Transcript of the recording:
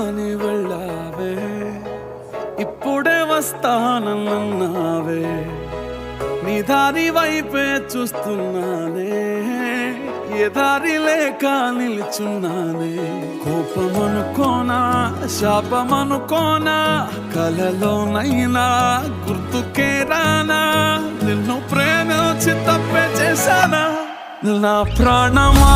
అని వెళ్ళావే, ఇప్పుడే వస్తానన్నావే, నీ దారి వైపే చూస్తున్నానే, ఏ దారి లేక నిల్చున్నానే. కోపమనుకోనా, శాపమనుకోనా, కలలోనైనా గుర్తుకే రానా, నిన్ను ప్రేమించి తప్పే చేశానా. నా ప్రాణమా